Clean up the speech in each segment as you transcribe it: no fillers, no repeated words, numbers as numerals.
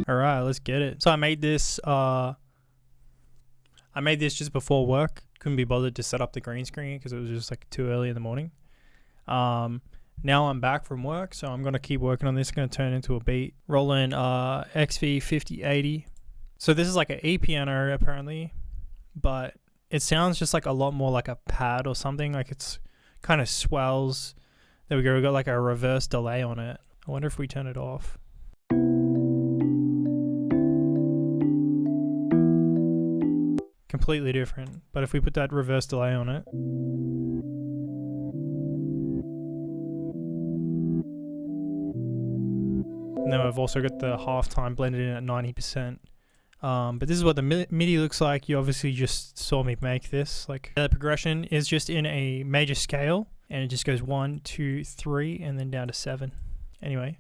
All right, let's get it. So I made this just before work. Couldn't be bothered to set up the green screen because it was just like too early in the morning. Now I'm back from work, so I'm gonna keep working on this. Gonna turn into a beat. Rolling XV 5080. So this is like an E piano apparently, but it sounds just like a lot more like a pad or something. Like it's kind of swells. There we go. We got like a reverse delay on it. I wonder if we turn it off. Completely different. But if we put that reverse delay on it. And then I've also got the halftime blended in at 90%. But this is what the MIDI looks like. You obviously just saw me make this. Like the progression is just in a major scale, and it just goes 1, 2, 3, and then down to 7. Anyway.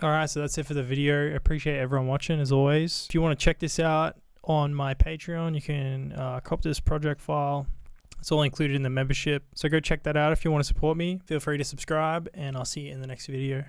Alright, so that's it for the video. Appreciate everyone watching as always. If you want to check this out on my Patreon, you can copy this project file. It's all included in the membership. So go check that out if you want to support me. Feel free to subscribe, and I'll see you in the next video.